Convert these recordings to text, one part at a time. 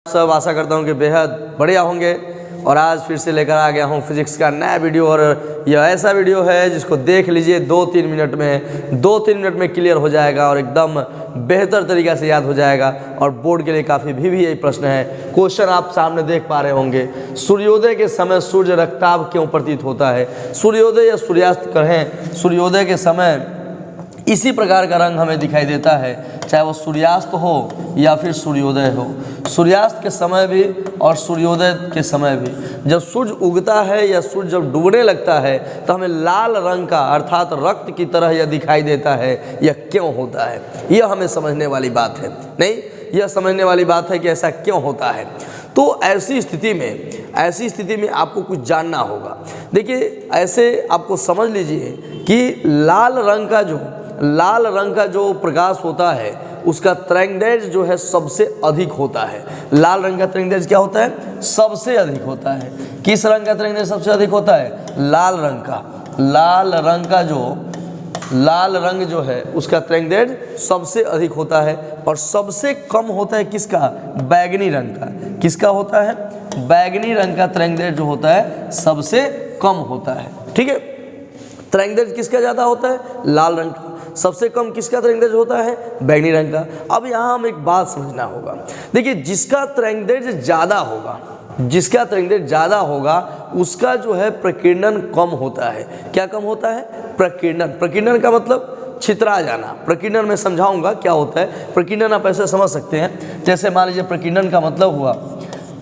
सब आशा करता हूँ कि बेहद बढ़िया होंगे और आज फिर से लेकर आ गया हूँ फिजिक्स का नया वीडियो। और यह ऐसा वीडियो है जिसको देख लीजिए 2-3 मिनट में क्लियर हो जाएगा और एकदम बेहतर तरीक़ा से याद हो जाएगा। और बोर्ड के लिए काफ़ी भी यही प्रश्न है। क्वेश्चन आप सामने देख पा रहे होंगे, सूर्योदय के समय सूर्य रक्ताभ क्यों प्रतीत होता है। सूर्योदय या सूर्यास्त कहें, सूर्योदय के समय इसी प्रकार का रंग हमें दिखाई देता है, चाहे वो सूर्यास्त हो या फिर सूर्योदय हो। सूर्यास्त के समय भी और सूर्योदय के समय भी जब सूर्य उगता है या सूर्य जब डूबने लगता है तो हमें लाल रंग का अर्थात रक्त की तरह यह दिखाई देता है। यह क्यों होता है, यह हमें समझने वाली बात है। नहीं, यह समझने वाली बात है कि ऐसा क्यों होता है। तो ऐसी स्थिति में आपको कुछ जानना होगा। देखिए, ऐसे आपको समझ लीजिए कि लाल रंग का जो प्रकाश होता है उसका तरंगदैर्घ्य जो है सबसे अधिक होता है। लाल रंग का तरंगदैर्घ्य क्या होता है, सबसे अधिक होता है। किस रंग का तरंगदैर्घ्य सबसे अधिक होता है, लाल रंग का। लाल रंग जो है उसका तरंगदैर्घ्य सबसे अधिक होता है और सबसे कम होता है किसका, बैगनी रंग का। किसका होता है, बैगनी रंग का तरंगदैर्घ्य जो होता है सबसे कम होता है। ठीक है, तरंगदैर्घ्य किसका ज़्यादा होता है, लाल रंग का। सबसे कम किसका तरंगदैर्घ्य होता है, बैगनी रंग का। अब यहाँ हम एक बात समझना होगा। देखिए, जिसका तरंगदैर्घ्य ज़्यादा होगा उसका जो है प्रकीर्णन कम होता है। क्या कम होता है, प्रकीर्णन का मतलब छितरा जाना। प्रकीर्णन में समझाऊंगा क्या होता है। प्रकीर्णन आप ऐसे समझ सकते हैं, जैसे मान लीजिए प्रकीर्णन का मतलब हुआ,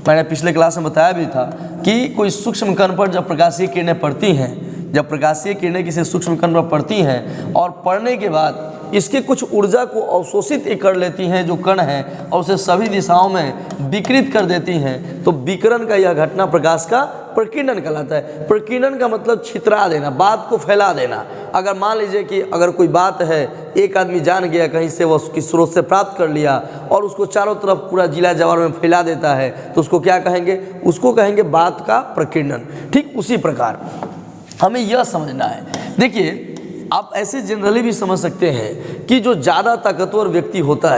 मैंने पिछले क्लास में बताया भी था कि कोई सूक्ष्म कण पर जब प्रकाशीय किरणें पड़ती हैं, जब प्रकाशीय किरणें किसी सूक्ष्म कण पर पड़ती हैं और पड़ने के बाद इसके कुछ ऊर्जा को अवशोषित कर लेती हैं जो कण हैं और उसे सभी दिशाओं में विकृत कर देती हैं, तो विकिरण का यह घटना प्रकाश का प्रकीर्णन कहलाता है। प्रकीर्णन का मतलब छितरा देना, बात को फैला देना। अगर मान लीजिए कि अगर कोई बात है, एक आदमी जान गया कहीं से, वो उसकी स्रोत से प्राप्त कर लिया और उसको चारों तरफ पूरा जिला जवार में फैला देता है, तो उसको क्या कहेंगे, उसको कहेंगे बात का प्रकीर्णन। ठीक उसी प्रकार हमें यह समझना है। देखिए, आप ऐसे जनरली भी समझ सकते हैं कि जो ज़्यादा ताकतवर व्यक्ति होता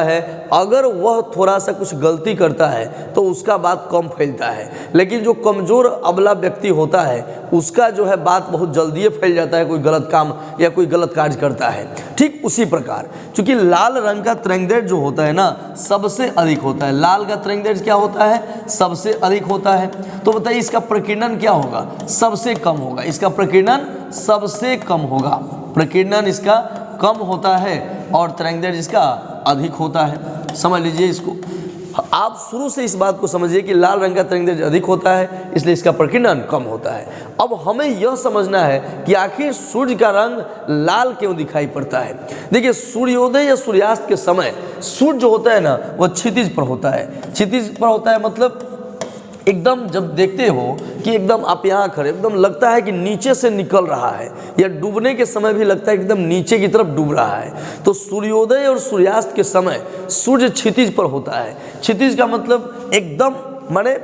है, अगर वह थोड़ा सा कुछ गलती करता है तो उसका बात कम फैलता है, लेकिन जो कमज़ोर अबला व्यक्ति होता है उसका जो है बात बहुत जल्दी फैल जाता है, कोई गलत काम या कोई गलत कार्य करता है। ठीक उसी प्रकार चूँकि लाल रंग का तरंगदैर्घ्य जो होता है ना सबसे अधिक होता है, लाल का तरंगदैर्घ्य क्या होता है, सबसे अधिक होता है। तो बताइए इसका प्रकीर्णन क्या होगा, सबसे कम होगा। इसका प्रकीर्णन सबसे कम होगा, प्रकीर्णन इसका कम होता है और तरंगदैर्घ्य इसका अधिक होता है। समझ लीजिए इसको, आप शुरू से इस बात को समझिए कि लाल रंग का तरंगदैर्घ्य अधिक होता है, इसलिए इसका प्रकीर्णन कम होता है। अब हमें यह समझना है कि आखिर सूर्य का रंग लाल क्यों दिखाई पड़ता है। देखिए, सूर्योदय या सूर्यास्त के समय सूर्य जो होता है ना वह क्षितिज पर होता है। क्षितिज पर होता है मतलब एकदम जब देखते हो कि एकदम आप यहाँ खड़े, एकदम लगता है कि नीचे से निकल रहा है, या डूबने के समय भी लगता है कि एकदम नीचे की तरफ डूब रहा है। तो सूर्योदय और सूर्यास्त के समय सूर्य क्षितिज पर होता है। क्षितिज का मतलब एकदम माने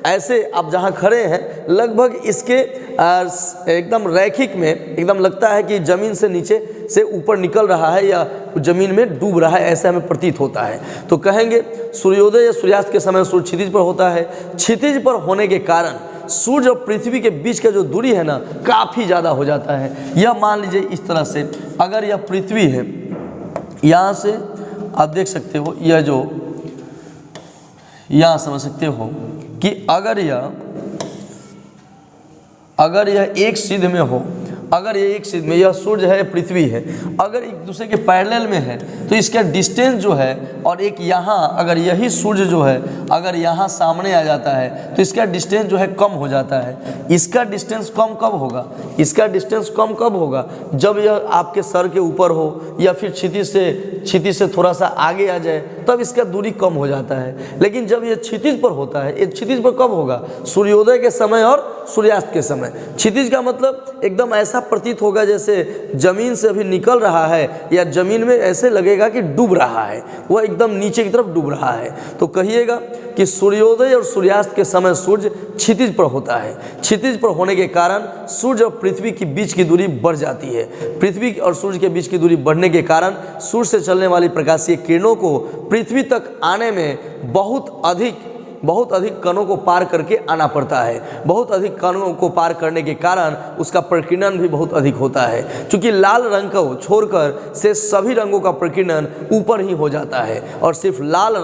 ऐसे आप जहाँ खड़े हैं लगभग इसके एकदम रैखिक में एकदम लगता है कि ज़मीन से नीचे से ऊपर निकल रहा है या ज़मीन में डूब रहा है, ऐसा हमें प्रतीत होता है। तो कहेंगे सूर्योदय या सूर्यास्त के समय सूर्य क्षितिज पर होता है। क्षितिज पर होने के कारण सूर्य और पृथ्वी के बीच का जो दूरी है ना काफ़ी ज़्यादा हो जाता है। यह मान लीजिए इस तरह से, अगर यह पृथ्वी है, यहाँ से आप देख सकते हो, यह जो यहाँ समझ सकते हो कि अगर यह एक सिद्ध में हो, अगर ये एक सिद्ध में, यह सूर्य है, पृथ्वी है, अगर एक दूसरे के पैरेलल में है तो इसका डिस्टेंस जो है, और एक यहाँ अगर यही सूर्य जो है अगर यहाँ सामने आ जाता है तो इसका डिस्टेंस जो है कम हो जाता है। इसका डिस्टेंस कम कब होगा, इसका डिस्टेंस कम कब होगा, जब यह आपके सर के ऊपर हो या फिर क्षितिज से थोड़ा सा आगे आ जाए, तब इसका दूरी कम हो जाता है। लेकिन जब यह क्षितिज पर होता है, ये क्षितिज पर कब होगा, सूर्योदय के समय और सूर्यास्त के समय। क्षितिज का मतलब एकदम ऐसा प्रतीत होगा जैसे जमीन से अभी निकल रहा है या जमीन में ऐसे लगेगा कि डूब रहा है, वह एकदम नीचे की तरफ डूब रहा है। तो कहिएगा कि सूर्योदय और सूर्यास्त के समय सूर्य क्षितिज पर होता है। क्षितिज पर होने के कारण सूर्य और पृथ्वी के बीच की दूरी बढ़ जाती है। पृथ्वी और सूर्य के बीच की दूरी बढ़ने के कारण सूर्य से चलने वाली प्रकाशीय किरणों को पृथ्वी तक आने में बहुत अधिक कणों को पार करके आना पड़ता है। बहुत अधिक कणों को पार करने के कारण उसका प्रकीर्णन भी बहुत अधिक होता है। क्योंकि लाल रंग को छोड़कर से सभी रंगों का प्रकीर्णन ऊपर ही हो जाता है और सिर्फ लाल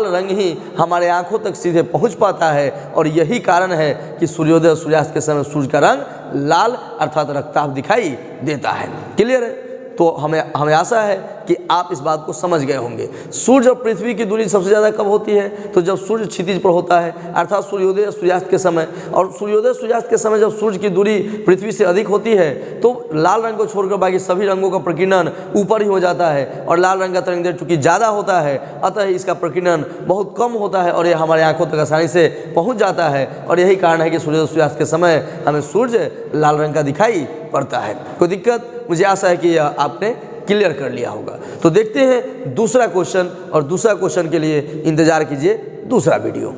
रंग ही हमारे आंखों तक सीधे पहुंच पाता है। और यही कारण है कि सूर्योदय और सूर्यास्त के समय सूर्य का रंग लाल अर्थात रक्ताभ दिखाई देता है। क्लियर है? तो हमें आशा है कि आप इस बात को समझ गए होंगे। सूर्य और पृथ्वी की दूरी सबसे ज़्यादा कब होती है? तो जब सूर्य क्षितिज पर होता है अर्थात सूर्योदय सूर्यास्त के समय। और सूर्योदय सूर्यास्त के समय जब सूर्य की दूरी पृथ्वी से अधिक होती है तो लाल रंग को छोड़कर बाकी सभी रंगों का प्रकीर्णन ऊपर ही हो जाता है। और लाल रंग का तरंग दैर्घ्य चूँकि ज़्यादा होता है अतः इसका प्रकीर्णन बहुत कम होता है और यह हमारे आंखों तक आसानी से पहुँच जाता है। और यही कारण है कि सूर्योदय सूर्यास्त के समय हमें सूर्य लाल रंग का दिखाई पड़ता है। कोई दिक्कत? मुझे आशा है कि आपने क्लियर कर लिया होगा। तो देखते हैं दूसरा क्वेश्चन, और दूसरा क्वेश्चन के लिए इंतजार कीजिए दूसरा वीडियो।